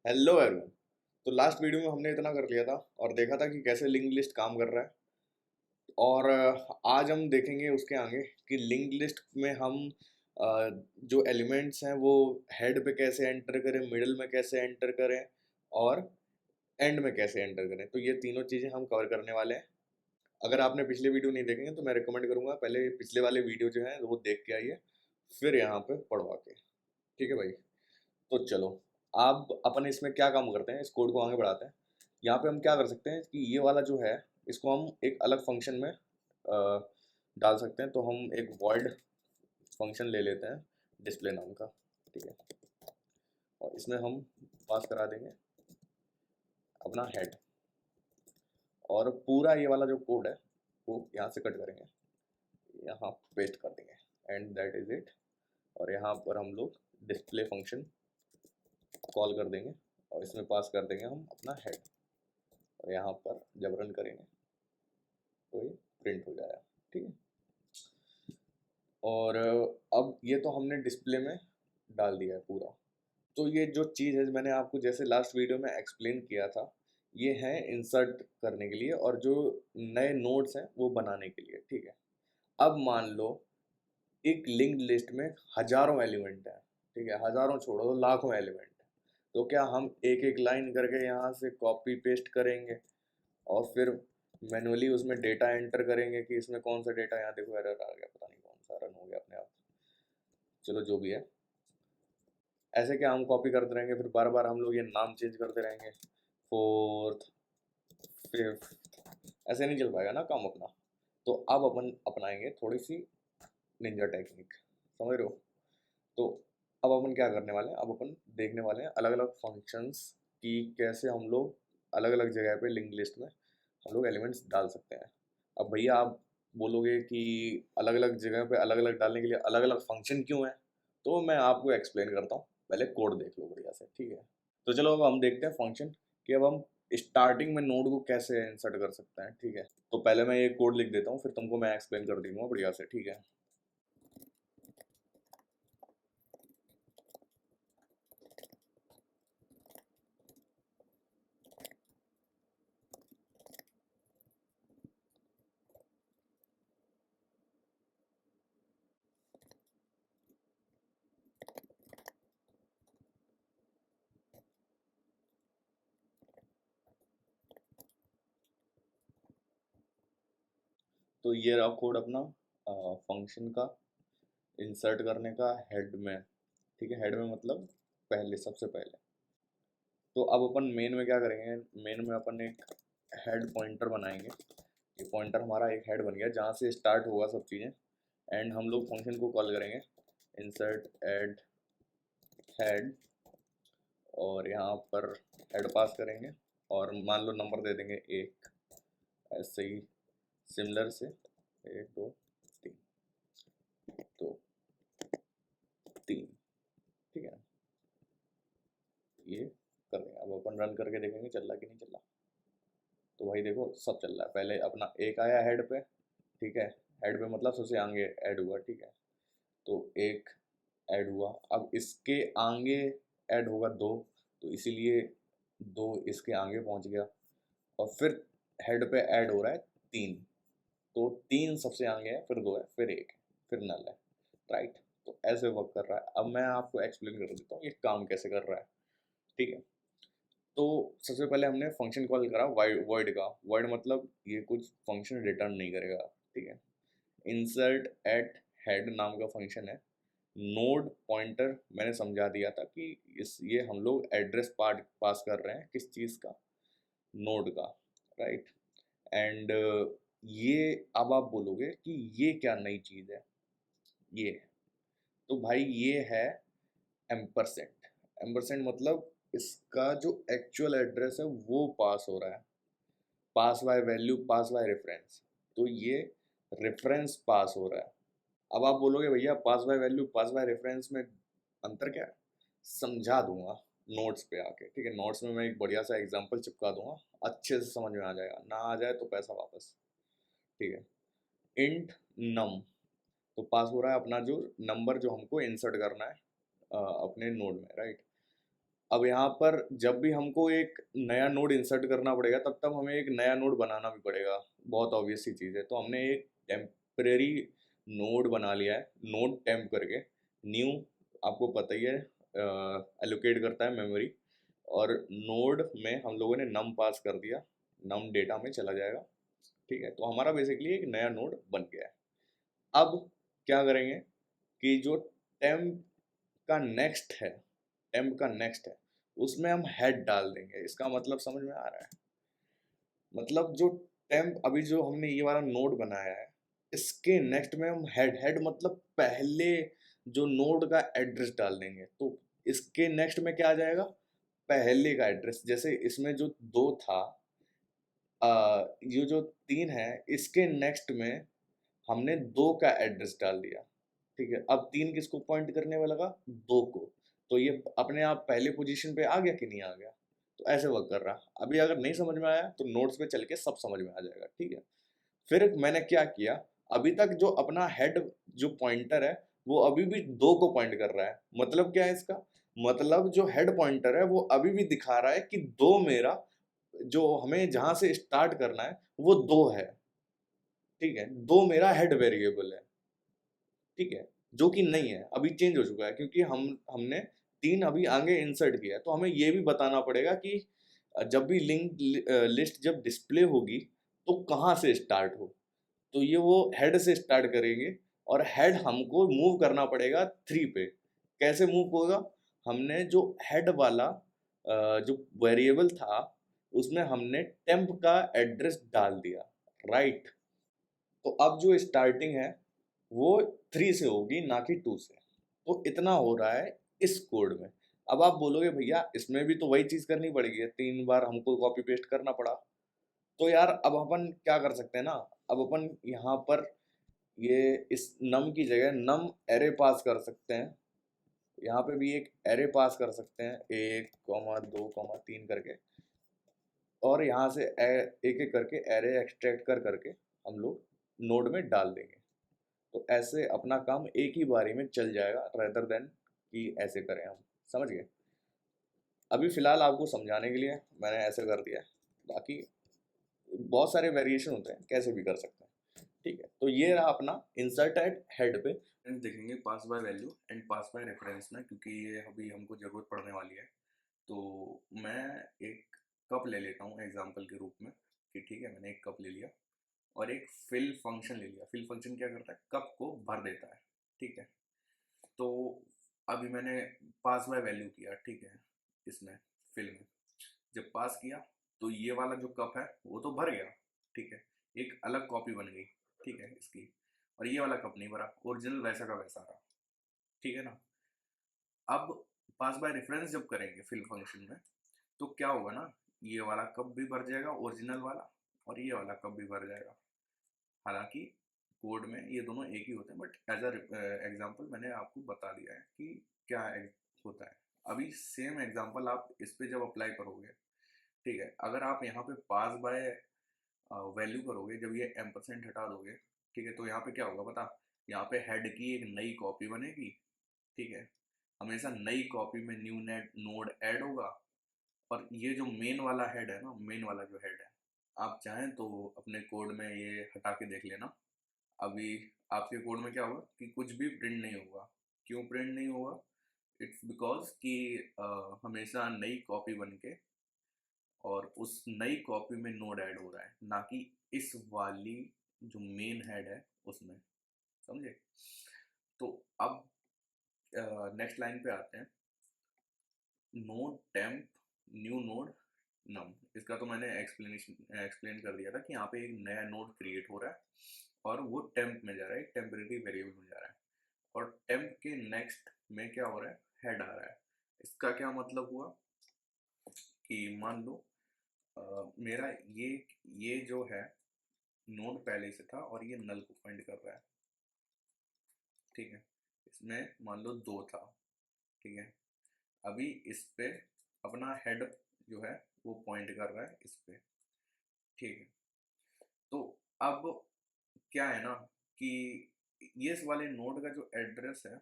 Hello everyone. तो last video में हमने इतना कर लिया था और देखा था कि कैसे लिंक लिस्ट काम कर रहा है। और आज हम देखेंगे उसके आगे कि लिंक लिस्ट में हम जो एलिमेंट्स हैं वो हेड पे कैसे एंटर करें, मिडल में कैसे एंटर करें और एंड में कैसे एंटर करें। तो ये तीनों चीज़ें हम कवर करने वाले हैं। अगर आपने पिछले वीडियो नहीं देखेंगे तो मैं रिकमेंड करूँगा पहले पिछले वाले वीडियो जो हैं वो देख के आइए, फिर यहाँ पे पढ़वा के। ठीक है भाई। तो चलो, आप अपन इसमें क्या काम करते हैं, इस कोड को आगे बढ़ाते हैं। यहाँ पे हम क्या कर सकते हैं कि ये वाला जो है इसको हम एक अलग फंक्शन में डाल सकते हैं। तो हम एक वॉइड फंक्शन ले लेते हैं डिस्प्ले नाम का। ठीक है। और इसमें हम पास करा देंगे अपना हेड, और पूरा ये वाला जो कोड है वो यहाँ से कट करेंगे, यहाँ पेस्ट कर देंगे एंड दैट इज इट। और यहाँ पर हम लोग डिस्प्ले फंक्शन कॉल कर देंगे और इसमें पास कर देंगे हम अपना हेड। और यहाँ पर जब रन करेंगे तो ये प्रिंट हो जाएगा। ठीक है। और अब ये तो हमने डिस्प्ले में डाल दिया है पूरा। तो ये जो चीज़ है मैंने आपको जैसे लास्ट वीडियो में एक्सप्लेन किया था, ये है इंसर्ट करने के लिए और जो नए नोड्स हैं वो बनाने के लिए। ठीक है। अब मान लो एक लिंक्ड लिस्ट में हजारों एलिमेंट हैं। ठीक है, हजारों छोड़ो तो लाखों एलिमेंट हैं। तो क्या हम एक एक लाइन करके यहाँ से कॉपी पेस्ट करेंगे और फिर मैनुअली उसमें डेटा एंटर करेंगे कि इसमें कौन सा डेटा, यहाँ देखो एरर आ गया, पता नहीं कौन सा रन हो गया अपने आप। चलो जो भी है, ऐसे क्या हम कॉपी करते रहेंगे, फिर बार बार हम लोग ये नाम चेंज करते रहेंगे, फोर्थ, फिफ्थ, ऐसे नहीं चल पाएगा ना काम अपना। तो अब अपन अपनाएंगे थोड़ी सी निंजा टेक्निक, समझ रहे हो। तो अब अपन क्या करने वाले हैं, अब अपन देखने वाले हैं अलग अलग फंक्शंस की कैसे हम लोग अलग अलग जगह पे लिंक लिस्ट में हम लोग एलिमेंट्स डाल सकते हैं। अब भैया आप बोलोगे कि अलग अलग जगह पे अलग अलग डालने के लिए अलग अलग फंक्शन क्यों है, तो मैं आपको एक्सप्लेन करता हूँ। पहले कोड देख लो बढ़िया से। ठीक है। तो चलो अब हम देखते हैं फंक्शन कि अब हम स्टार्टिंग में नोड को कैसे इंसर्ट कर सकते हैं। ठीक है। तो पहले मैं ये कोड लिख देता हूँ, फिर तुमको मैं एक्सप्लेन कर दूंगा बढ़िया से। ठीक है। तो ये रहा कोड अपना फंक्शन का इंसर्ट करने का हेड में। ठीक है, हेड में मतलब पहले, सबसे पहले। तो अब अपन मेन में क्या करेंगे, मेन में अपन एक हेड पॉइंटर बनाएंगे। ये पॉइंटर हमारा एक हेड बन गया जहाँ से स्टार्ट होगा सब चीज़ें। एंड हम लोग फंक्शन को कॉल करेंगे इंसर्ट एड हेड, और यहाँ पर हेड पास करेंगे और मान लो नंबर दे देंगे एक। ऐसे ही सिमिलर से एक दो तीन, दो तीन। ठीक है। ये कर देंगे। अब अपन रन करके देखेंगे चल रहा कि नहीं चल रहा। तो भाई देखो सब चल रहा है। पहले अपना एक आया हेड पे। ठीक है। हेड पे मतलब सबसे आगे ऐड हुआ। ठीक है। तो एक ऐड हुआ, अब इसके आगे ऐड होगा दो, तो इसीलिए दो इसके आगे पहुंच गया। और फिर हेड पे ऐड हो रहा है तीन, तो तीन सबसे आगे है, फिर दो है, फिर एक है, फिर नल है। राइट। तो ऐसे वर्क कर रहा है। अब मैं आपको एक्सप्लेन कर देता हूँ ये काम कैसे कर रहा है। ठीक है। तो सबसे पहले हमने फंक्शन कॉल करा वॉइड का। वॉइड मतलब ये कुछ फंक्शन रिटर्न नहीं करेगा। ठीक है। इंसर्ट एट हेड नाम का फंक्शन है। नोड पॉइंटर मैंने समझा दिया था कि इस ये हम लोग एड्रेस पार्ट पास कर रहे हैं किस चीज़ का, नोड का। राइट। एंड ये अब आप बोलोगे कि ये क्या नई चीज़ है। ये, तो भाई ये है एम्परसेंट। एम्परसेंट मतलब इसका जो एक्चुअल एड्रेस है वो पास हो रहा है, pass by value, pass by reference. तो ये रेफरेंस पास हो रहा है। अब आप बोलोगे भैया pass by value pass by reference में अंतर क्या है, समझा दूंगा नोट्स पे आके। ठीक है। नोट्स में मैं एक बढ़िया सा एग्जांपल चिपका दूंगा, अच्छे से समझ में आ जाएगा, ना आ जाए तो पैसा वापस। ठीक है। इंट नम, तो पास हो रहा है अपना जो नंबर जो हमको इंसर्ट करना है अपने नोड में। राइट। अब यहाँ पर जब भी हमको एक नया नोड इंसर्ट करना पड़ेगा तब तब हमें एक नया नोड बनाना भी पड़ेगा, बहुत ऑब्वियस सी चीज़ है। तो हमने एक टेम्परेरी नोड बना लिया है, नोड टेम्प करके। न्यू आपको पता ही है एलोकेट करता है मेमोरी, और नोड में हम लोगों ने नम पास कर दिया, नम डेटा में चला जाएगा। ठीक है, तो हमारा बेसिकली एक नया नोड बन गया है। अब क्या करेंगे कि जो टेम्प का नेक्स्ट है, टेम्प का नेक्स्ट है, उसमें हम हेड डाल देंगे। इसका मतलब समझ में आ रहा है? मतलब जो टेम्प अभी जो हमने ये वाला नोड बनाया है, इसके नेक्स्ट में हम हेड, हेड मतलब पहले जो नोड का एड्रेस डाल देंगे। तो इसके नेक्स्ट में क्या आ जाएगा? पहले का एड्रेस। जैसे इसमें जो दो था, ये जो तीन है, इसके नेक्स्ट में हमने दो का एड्रेस डाल दिया। ठीक है, अब तीन किसको पॉइंट करने वाला लगा? दो को। तो ये अपने आप पहले पोजीशन पे आ गया कि नहीं आ गया? तो ऐसे वर्क कर रहा। अभी अगर नहीं समझ में आया तो नोट्स पे चल के सब समझ में आ जाएगा। ठीक है, फिर मैंने क्या किया, अभी तक जो अपना हेड जो पॉइंटर है वो अभी भी दो को पॉइंट कर रहा है। मतलब क्या है इसका? मतलब जो हेड पॉइंटर है वो अभी भी दिखा रहा है कि दो मेरा, जो हमें जहां से स्टार्ट करना है वो दो है। ठीक है, दो मेरा हेड वेरिएबल है। ठीक है, जो कि नहीं है, अभी चेंज हो चुका है क्योंकि हमने तीन अभी आगे इंसर्ट किया है। तो हमें ये भी बताना पड़ेगा कि जब भी लिंक लिस्ट जब डिस्प्ले होगी तो कहाँ से स्टार्ट हो। तो ये वो हेड से स्टार्ट करेंगे, और हेड हमको मूव करना पड़ेगा थ्री पे। कैसे मूव होगा? हमने जो हेड वाला जो वेरिएबल था उसमें हमने टेम्प का एड्रेस डाल दिया, राइट। तो अब जो स्टार्टिंग है वो थ्री से होगी, ना कि टू से। तो इतना हो रहा है इस कोड में। अब आप बोलोगे भैया इसमें भी तो वही चीज़ करनी पड़ेगी, तीन बार हमको कॉपी पेस्ट करना पड़ा। तो यार अब अपन क्या कर सकते हैं ना, अब अपन यहाँ पर ये इस नम की जगह नम एरे पास कर सकते हैं। यहाँ पे भी एक एरे पास कर सकते हैं, एक कॉमा दो कॉमा तीन करके, और यहाँ से एक एक करके एरे एक्सट्रैक्ट कर करके हम लोग नोड में डाल देंगे। तो ऐसे अपना काम एक ही बारी में चल जाएगा, रेदर देन कि ऐसे करें हम। समझ गए? अभी फिलहाल आपको समझाने के लिए मैंने ऐसे कर दिया है, बाकी बहुत सारे वेरिएशन होते हैं, कैसे भी कर सकते हैं। ठीक है, तो ये रहा अपना इंसर्ट एट हेड पे। एंड देखेंगे pass by value and pass by reference में, क्योंकि ये अभी हमको ज़रूरत पड़ने वाली है। तो मैं एक कप ले लेता हूँ एग्जांपल के रूप में, कि ठीक है मैंने एक कप ले लिया और एक फिल फंक्शन ले लिया। फिल फंक्शन क्या करता है? कप को भर देता है। ठीक है, तो अभी मैंने पास बाय वैल्यू किया, ठीक है, इसमें फिल में जब पास किया तो ये वाला जो कप है वो तो भर गया। ठीक है, एक अलग कॉपी बन गई, ठीक है, इसकी। और ये वाला कप नहीं भरा, ओरिजिनल वैसा का वैसा रहा। ठीक है ना। अब पास बाय रेफरेंस जब करेंगे फिल फंक्शन में, तो क्या होगा ना, ये वाला कप भी भर जाएगा ओरिजिनल वाला, और ये वाला कप भी भर जाएगा। हालांकि कोड में ये दोनों एक ही होते हैं, बट एज अ एग्जांपल मैंने आपको बता दिया है कि क्या होता है। अभी सेम एग्जांपल आप इस पे जब अप्लाई करोगे, ठीक है, अगर आप यहाँ पे पास बाय वैल्यू करोगे, जब ये एम्परसेंट हटा दोगे, ठीक है, तो यहाँ पे क्या होगा पता? यहाँ पे हेड की एक नई कॉपी बनेगी। ठीक है, हमेशा नई कॉपी में न्यू नेट नोड ऐड होगा। और ये जो मेन वाला हेड है ना, मेन वाला जो हेड है, आप चाहें तो अपने कोड में ये हटा के देख लेना। अभी आपके कोड में क्या होगा कि कुछ भी प्रिंट नहीं होगा। क्यों प्रिंट नहीं होगा? इट्स बिकॉज कि हमेशा नई कॉपी बन के और उस नई कॉपी में नोड ऐड हो रहा है, ना कि इस वाली जो मेन हेड है उसमें। समझे? तो अब नेक्स्ट लाइन पे आते हैं। नोड टेम्प न्यू नोड नम, इसका तो मैंने एक्सप्लेन कर दिया था कि यहाँ पे एक नया नोड क्रिएट हो रहा है और वो टेम्प में जा रहा है, टेम्परेरी वेरिएबल में जा रहा है। और टेम्प के नेक्स्ट में क्या हो रहा है? हेड आ रहा है। इसका क्या मतलब हुआ कि मान लो मेरा ये जो है नोड पहले से था और ये नल को पॉइंट कर रहा है। ठीक है, इसमें मान लो दो था। ठीक है, अभी इस पे अपना हेड जो है वो पॉइंट कर रहा है इस पे। ठीक है, तो अब क्या है ना कि ये इस वाले नोड का जो एड्रेस है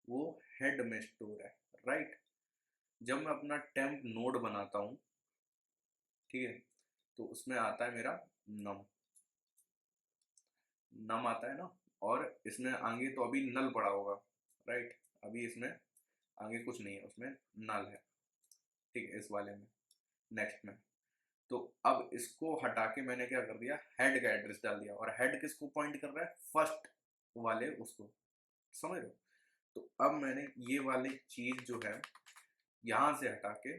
वो हेड में स्टोर है, राइट। जब मैं अपना टेम्प नोड बनाता हूँ, ठीक है, तो उसमें आता है मेरा नम, नम आता है ना, और इसमें आगे तो अभी नल पड़ा होगा, राइट, अभी इसमें आगे कुछ नहीं है, उसमें नल है, ठीक है, इस वाले में, नेक्स्ट में। तो अब इसको हटा के मैंने क्या कर दिया, हेड का एड्रेस डाल दिया, और हेड किसको पॉइंट कर रहा है, फर्स्ट वाले उसको, समझ रहे हो। तो अब मैंने ये वाली चीज जो है यहां से हटा के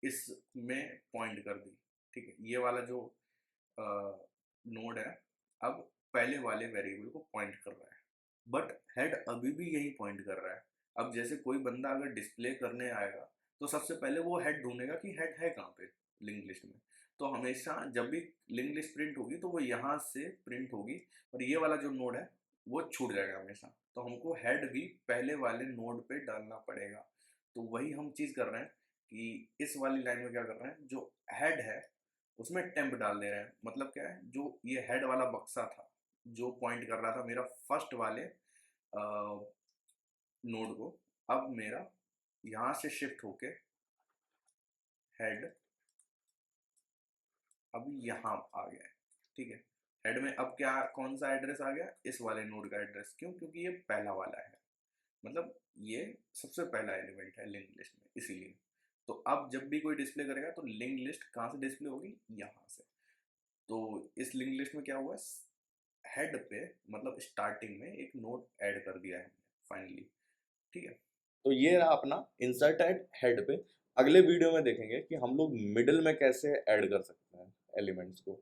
इसमें पॉइंट कर दी, ठीक है, ये वाला जो नोड है अब पहले वाले वेरिएबल को पॉइंट कर रहा है, बट हेड अभी भी यही पॉइंट कर रहा है। अब जैसे कोई बंदा अगर डिस्प्ले करने आएगा तो सबसे पहले वो हेड ढूंढेगा कि हेड है कहाँ पे लिंक लिस्ट में। तो हमेशा जब भी लिंक लिस्ट प्रिंट होगी तो वो यहाँ से प्रिंट होगी, और ये वाला जो नोड है वो छूट जाएगा हमेशा। तो हमको हेड भी पहले वाले नोड पे डालना पड़ेगा। तो वही हम चीज़ कर रहे हैं कि इस वाली लाइन में क्या कर रहे हैं, जो हेड है उसमें टेम्प डाल दे रहे हैं। मतलब क्या है, जो ये हेड वाला बक्सा था जो पॉइंट कर रहा था मेरा फर्स्ट वाले नोड को, अब मेरा यहाँ से शिफ्ट होके हेड अब यहाँ आ गया है, ठीक है। हेड में अब क्या, कौन सा एड्रेस आ गया, इस वाले नोड का एड्रेस। क्यों, क्योंकि ये पहला वाला है, मतलब ये सबसे पहला एलिमेंट है लिंक लिस्ट में, इसीलिए। तो अब जब भी कोई डिस्प्ले करेगा तो लिंक लिस्ट कहाँ से डिस्प्ले होगी, यहाँ से। तो इस लिंक लिस्ट में क्या हुआ, हेड पे मतलब स्टार्टिंग में एक नोड ऐड कर दिया है हमने फाइनली, ठीक है। तो ये रहा अपना इंसर्ट एट हेड पे। अगले वीडियो में देखेंगे कि हम लोग मिडिल में कैसे ऐड कर सकते हैं एलिमेंट्स को।